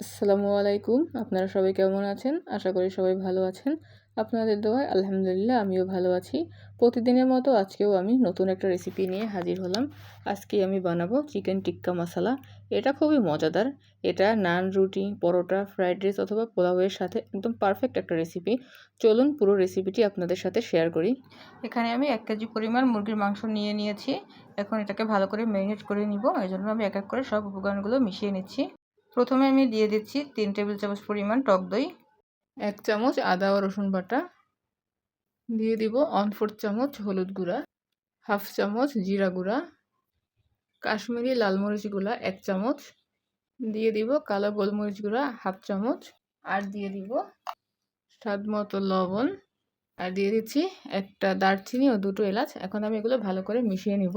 আসসালামু আলাইকুম। আপনারা সবাই কেমন আছেন? আশা করি সবাই ভালো আছেন। আপনাদের দোয়ায় আলহামদুলিল্লাহ আমিও ভালো আছি। প্রতিদিনের মতো আজকেও আমি নতুন একটা রেসিপি নিয়ে হাজির হলাম। আজকে আমি বানাবো চিকেন টিক্কা মশালা। এটা খুবই মজাদার। এটা নান, রুটি, পরোটা, ফ্রাইড রাইস অথবা পোলাওয়ের সাথে একদম পারফেক্ট একটা রেসিপি। চলুন পুরো রেসিপিটি আপনাদের সাথে শেয়ার করি। এখানে আমি 1 কেজি পরিমাণ মুরগির মাংস নিয়েছি। এখন এটাকে ভালো করে ম্যারিনেট করে নিব। এজন্য আমি এক এক করে সব উপকরণগুলো মিশিয়ে নিচ্ছি। প্রথমে আমি দিয়ে দিচ্ছি 3 টেবিল চামচ পরিমাণ টক দই, 1 চামচ আদা ও রসুন বাটা, দিয়ে দিব 1/4 চামচ হলুদ গুঁড়া, হাফ চামচ জিরা গুঁড়া, কাশ্মীরি লাল মরিচ গুঁড়া 1 চামচ, দিয়ে দিব কালো গোলমরিচ গুঁড়া হাফ চামচ, আর দিয়ে দিব স্বাদ মতো লবণ, আর দিয়ে দিচ্ছি একটা দারচিনি ও 2টো এলাচ। এখন আমি এগুলো ভালো করে মিশিয়ে নিব।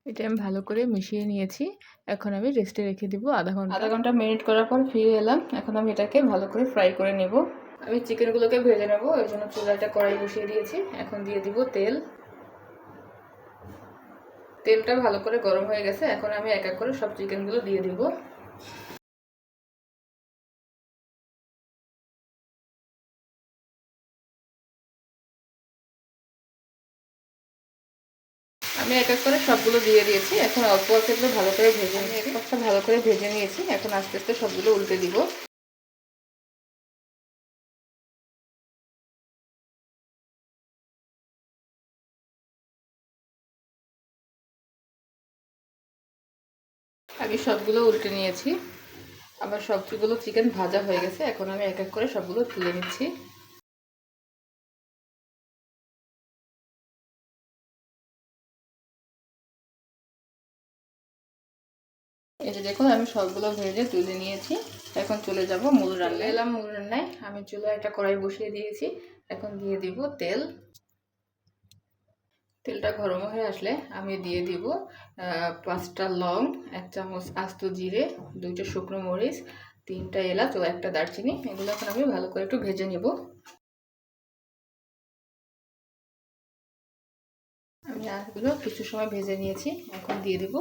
এটা আমি ভালো করে মিশিয়ে নিয়েছি। এখন আমি রেস্টে রেখে দিব আধা ঘন্টা মেরিনেট করার পর ফিরে এলাম। এখন আমি এটাকে ভালো করে ফ্রাই করে নেব। আমি চিকেনগুলোকে ভেজে নেব, এর জন্য চুলাটা কড়াই বসিয়ে দিয়েছি। এখন দিয়ে দিব তেল। তেলটা ভালো করে গরম হয়ে গেছে। এখন আমি এক এক করে সব চিকেনগুলো দিয়ে দিব। আমি এক এক করে সবগুলো দিয়ে দিয়েছি। এখন অল্প অল্প একটু ভালো করে ভেজে নিয়েছি। এক পাশটা ভালো করে ভেজে নিয়েছি। এখন আস্তে আস্তে সবগুলো উল্টে দিব। আমি সবগুলো উল্টে নিয়েছি। আমার সবগুলো চিকেন ভাজা হয়ে গেছে। এখন আমি এক এক করে সবগুলো তুলে নিচ্ছি। এই যে দেখুন আমি সবগুলো ভেজে তুলে নিয়েছি। এখন চলে যাব মূল রান্নায়। এলাম মূল রান্নায়। আমি চুলায় একটা কড়াই বসিয়ে দিয়েছি। এখন দিয়ে দিব তেল। তেলটা গরম হয়ে আসলে আমি দিয়ে দিব 5টা লং, 1 চামচ আস্ত জিরে, 2টা শুকনো মরিচ, 3টা এলাচ ও একটা দারচিনি। এগুলো এখন আমি ভালো করে একটু ভেজে নেব। আমি এগুলো কিছু সময় ভেজে নিয়েছি। এখন দিয়ে দিব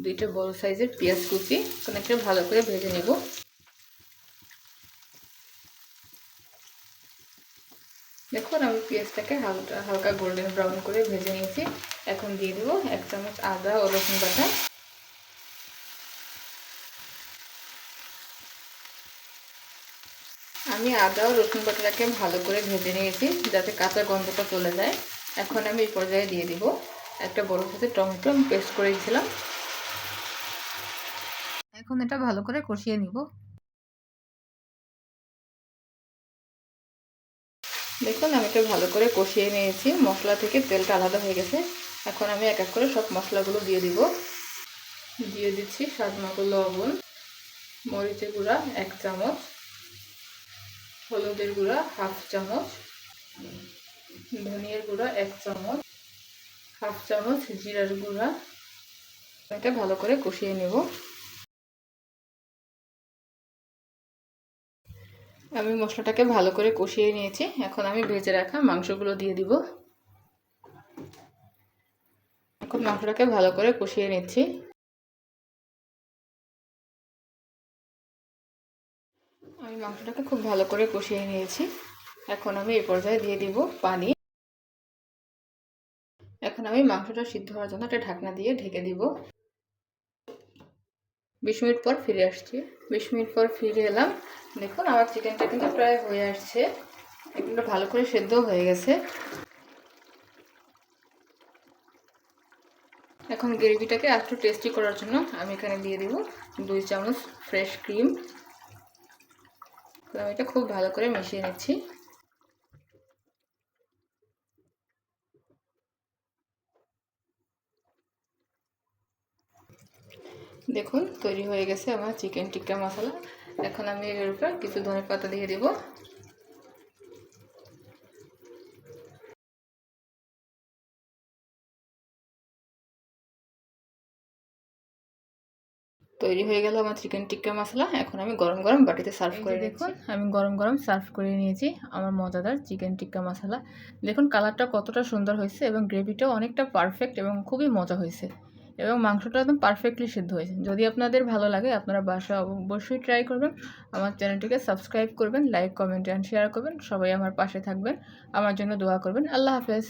2টা বড় সাইজের পেঁয়াজ কুচি। এখন একটা ভালো করে ভেজে নেব। দেখুন আমি পেঁয়াজটাকে হালকা গোল্ডেন ব্রাউন করে ভেজে নিয়েছি। এখন দিয়ে দিব 1 চামচ আদা ও রসুন বাটা। আমি আদা ও রসুন বাটাটাকে ভালো করে ভেজে নিয়েছি যাতে কাঁচা গন্ধটা চলে যায়। এখন আমি এই পর্যায়ে দিয়ে দিব একটা বড় সাইজের টমেটো আমি পেস্ট করে দিয়েছিলাম। এখন এটা ভালো করে কষিয়ে নিব। দেখুন আমি এটা ভালো করে কষিয়ে নিয়েছি। মশলা থেকে তেলটা আলাদা হয়ে গেছে। এখন আমি এক এক করে সব মশলাগুলো দিয়ে দিব। দিয়ে দিচ্ছি স্বাদ মতো লবণ, মরিচের গুঁড়া 1 চামচ, হলুদের গুঁড়া হাফ চামচ, ধনিয়ার গুঁড়া 1 চামচ, হাফ চামচ জিরার গুঁড়া। এটা ভালো করে কষিয়ে নেব। আমি মশলাটাকে ভালো করে কষিয়ে নিয়েছি। এখন আমি ভেজে রাখা মাংসগুলো দিয়ে দিব। এখন মাংসটাকে ভালো করে কষিয়ে নিচ্ছি। আমি মাংসটাকে খুব ভালো করে কষিয়ে নিয়েছি। এখন আমি এই পর্যায়ে দিয়ে দিব পানি। এখন আমি মাংসটা সিদ্ধ হওয়ার জন্য একটা ঢাকনা দিয়ে ঢেকে দিব। 20 মিনিট পর ফিরে আসছি। 20 মিনিট পর ফিরে এলাম। দেখুন আমার চিকেনটা কিন্তু প্রায় হয়ে আসছে। এগুলো ভালো করে সেদ্ধ হয়ে গেছে। এখন গ্রেভিটাকে একটু টেস্টি করার জন্য আমি এখানে দিয়ে দিব 2 চামচ ফ্রেশ ক্রিম। আমি এটা খুব ভালো করে মিশিয়ে নিচ্ছি। দেখুন তৈরি হয়ে গেছে আমার চিকেন টিক্কা মশলা। এখন আমি এর উপর কিছু ধনেপাতা দিয়ে দেব। তৈরি হয়ে গেল আমার চিকেন টিক্কা মশলা। এখন আমি গরম গরম বাটিতে সার্ভ করে দেখুন। আমি গরম গরম সার্ভ করে নিয়েছি আমার মজাদার চিকেন টিক্কা মশলা। দেখুন কালারটা কতটা সুন্দর হয়েছে এবং গ্রেভিটাও অনেকটা পারফেক্ট এবং খুবই মজা হয়েছে এবং মাংসটা একদম পারফেক্টলি সিদ্ধ হয়েছে। যদি আপনাদের ভালো লাগে আপনারা বাসায় অবশ্যই ট্রাই করবেন। আমার চ্যানেলটিকে সাবস্ক্রাইব করবেন, লাইক, কমেন্ট অ্যান্ড শেয়ার করবেন। সবাই আমার পাশে থাকবেন, আমার জন্য দোয়া করবেন। আল্লাহ হাফেজ।